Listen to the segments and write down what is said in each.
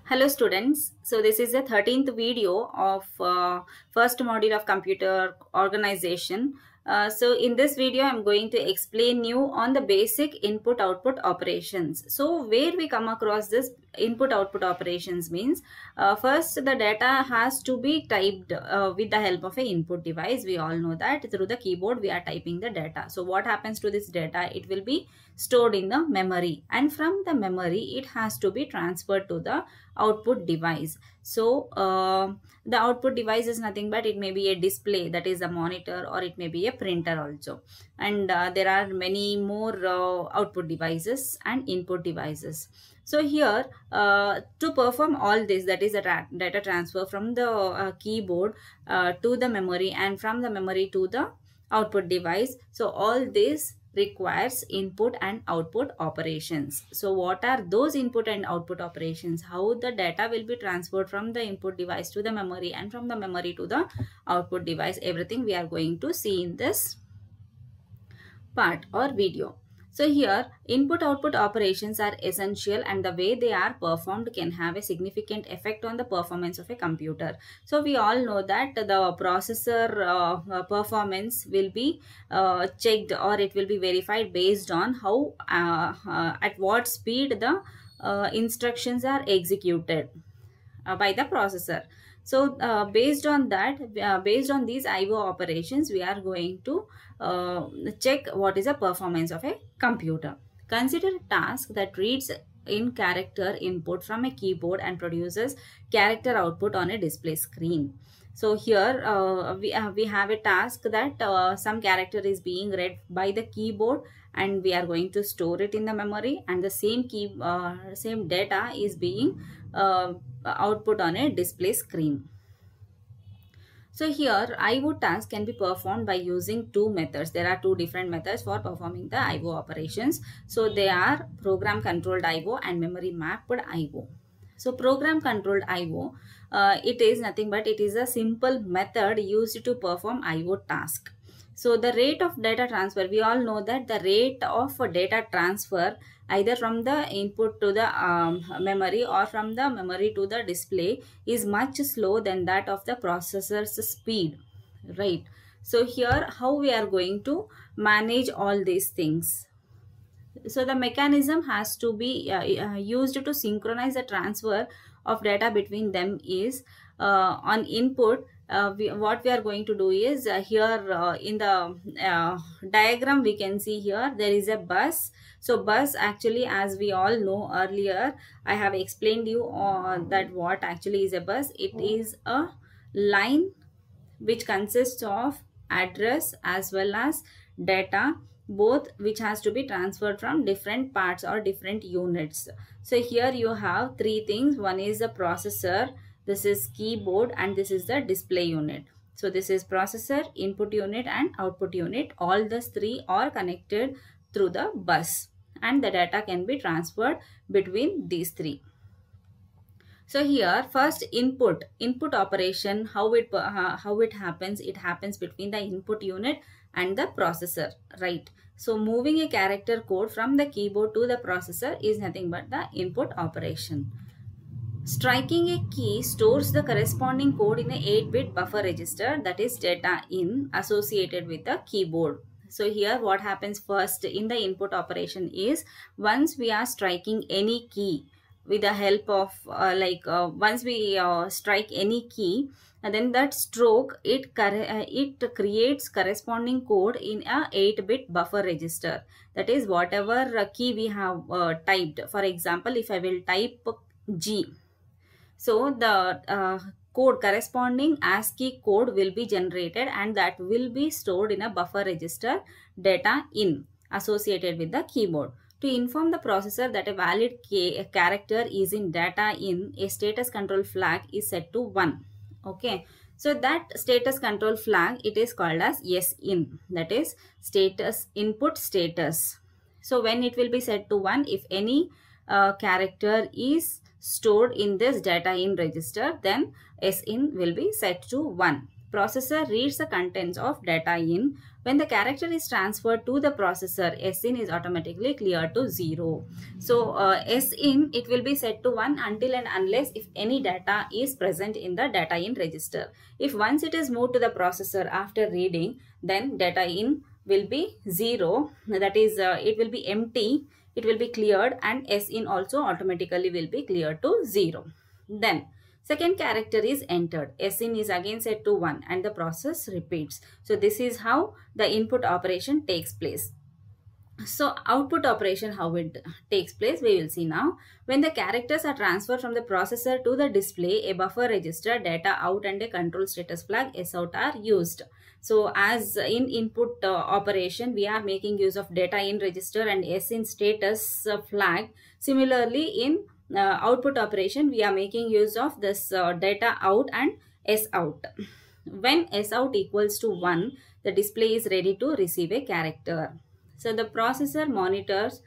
Hello students, so this is the 13th video of first module of computer organization. So in this video I'm going to explain you on the basic input output operations. So where we come across this input output operations means first the data has to be typed with the help of an input device. We all know that through the keyboard we are typing the data. So what happens to this data? It will be stored in the memory, and from the memory it has to be transferred to the output device. So the output device is nothing but it may be a display, that is a monitor, or it may be a printer also, and there are many more output devices and input devices. So here to perform all this, that is a data transfer from the keyboard to the memory and from the memory to the output device, so all this requires input and output operations. So what are those input and output operations? How the data will be transferred from the input device to the memory and from the memory to the output device, everything we are going to see in this part or video. So here input output operations are essential, and the way they are performed can have a significant effect on the performance of a computer. So we all know that the processor performance will be checked, or it will be verified based on how at what speed the instructions are executed by the processor. So based on that, based on these IO operations, we are going to check what is the performance of a computer. Consider a task that reads in character input from a keyboard and produces character output on a display screen. So here we have a task that some character is being read by the keyboard, and we are going to store it in the memory, and the same data is being output on a display screen. So here IO task can be performed by using two methods. There are two different methods for performing the IO operations. So they are program controlled IO and memory mapped IO. So program controlled IO, it is nothing but it is a simple method used to perform IO task. So the rate of data transfer, we all know that the rate of data transfer either from the input to the memory or from the memory to the display is much slow than that of the processor's speed, right? So here how we are going to manage all these things? So the mechanism has to be used to synchronize the transfer of data between them is on input. What we are going to do is here in the diagram we can see here there is a bus. So bus, actually, as we all know earlier, I have explained you that what actually is a bus. It is a line which consists of address as well as data, both which has to be transferred from different parts or different units. So here you have three things. One is the processor, this is keyboard, and this is the display unit. So this is processor, input unit and output unit. All these three are connected through the bus, and the data can be transferred between these three. So here first input operation, how it happens? It happens between the input unit and the processor, right? So moving a character code from the keyboard to the processor is nothing but the input operation. Striking a key stores the corresponding code in a 8-bit buffer register, that is data in, associated with the keyboard. So here what happens first in the input operation is, once we are striking any key with the help of once we strike any key, and then that stroke it creates corresponding code in a 8-bit buffer register, that is whatever key we have typed. For example, if I will type G, so the code corresponding ASCII code will be generated, and that will be stored in a buffer register data in, associated with the keyboard. To inform the processor that a valid character is in data in, a status control flag is set to 1. Okay. So that status control flag, it is called as SIN, that is status input status. So when it will be set to 1, if any character is stored in this data in register, then SIN will be set to 1. processor reads the contents of data in. When the character is transferred to the processor, sin is automatically cleared to 0. So sin, it will be set to 1 until and unless if any data is present in the data in register. If once it is moved to the processor after reading, then data in will be 0, that is it will be empty, it will be cleared, and sin also automatically will be cleared to 0. Then second character is entered, sin is again set to 1 and the process repeats. So this is how the input operation takes place. So output operation, how it takes place, we will see now. When the characters are transferred from the processor to the display, a buffer register, data out and a control status flag sout are used. So as in input operation, we are making use of data in register and sin status flag. Similarly, in output operation, we are making use of this data out and sout. When sout equals to 1, the display is ready to receive a character. So the processor monitors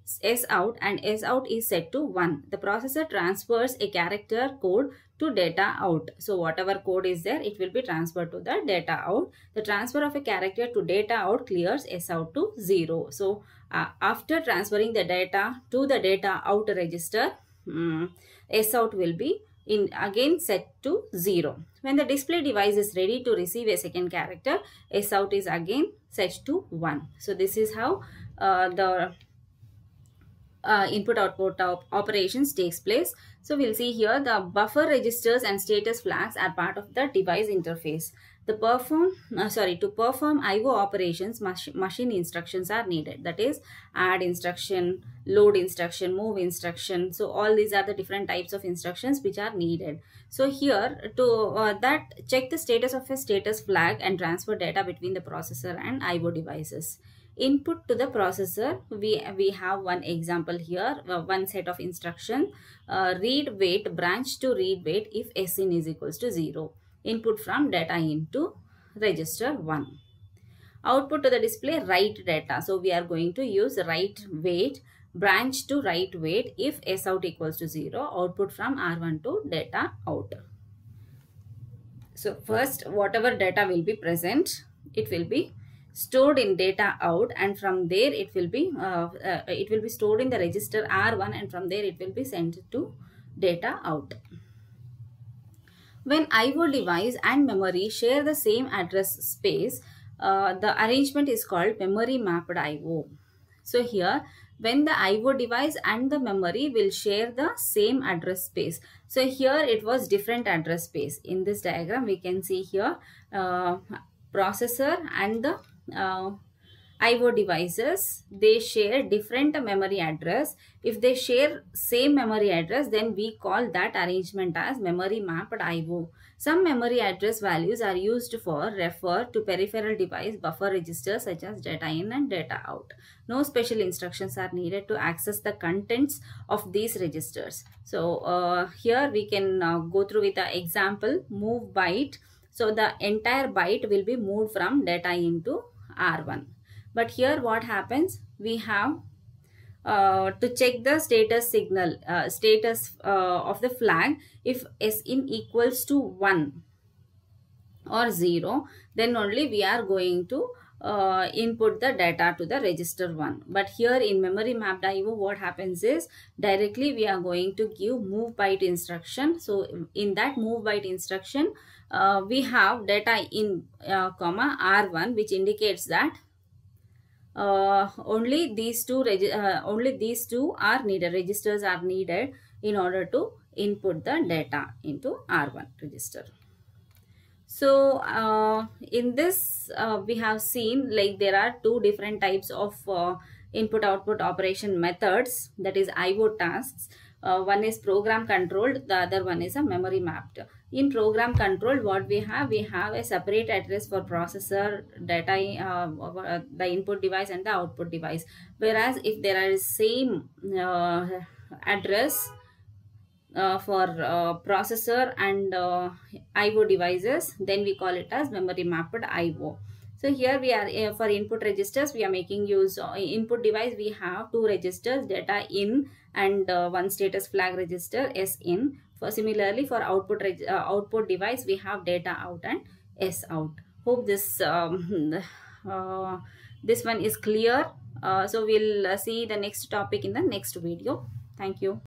sout and sout is set to 1. The processor transfers a character code to data out. So whatever code is there, it will be transferred to the data out. The transfer of a character to data out clears sout to 0. So after transferring the data to the data out register, sout will be again set to 0. When the display device is ready to receive a second character, sout is again set to 1. So this is how the input output operations takes place. So we'll see here the buffer registers and status flags are part of the device interface. To perform IO operations, machine instructions are needed. That is add instruction, load instruction, move instruction. So all these are the different types of instructions which are needed. So here to that check the status of a status flag and transfer data between the processor and IO devices. Input to the processor, we have one example here, one set of instruction, read wait branch to read wait if sin is equals to 0. Input from data into register 1. Output to the display, write data. So we are going to use write wait branch to write wait if sout equals to 0. Output from R1 to data out. So first, whatever data will be present, it will be stored in data out, and from there it will be stored in the register R1, and from there it will be sent to data out. When IO device and memory share the same address space, the arrangement is called memory mapped IO. So here, when the IO device and the memory will share the same address space. So here it was different address space. In this diagram, we can see here processor and the IO devices, they share different memory address. If they share same memory address, then we call that arrangement as memory mapped IO. Some memory address values are used for refer to peripheral device buffer registers such as data in and data out. No special instructions are needed to access the contents of these registers. So here we can go through with the example move byte. So the entire byte will be moved from data into R1. But here what happens, we have to check the status signal, of the flag. If sin equals to 1 or 0, then only we are going to input the data to the register 1. But here in memory mapped IO, what happens is directly we are going to give move byte instruction. So in that move byte instruction, we have data in comma R1, which indicates that only these two are needed, registers are needed in order to input the data into R1 register. So in this we have seen like there are two different types of input output operation methods, that is IO tasks. One is program controlled, the other one is a memory mapped. In program controlled, what we have a separate address for processor, data, the input device and the output device. Whereas if there is same address for processor and IO devices, then we call it as memory mapped IO. So here we are for input registers, we are making use input device. We have two registers, data in and one status flag register sin. Similarly, for output device, we have data out and S out. Hope this uh, this one is clear. So we'll see the next topic in the next video. Thank you.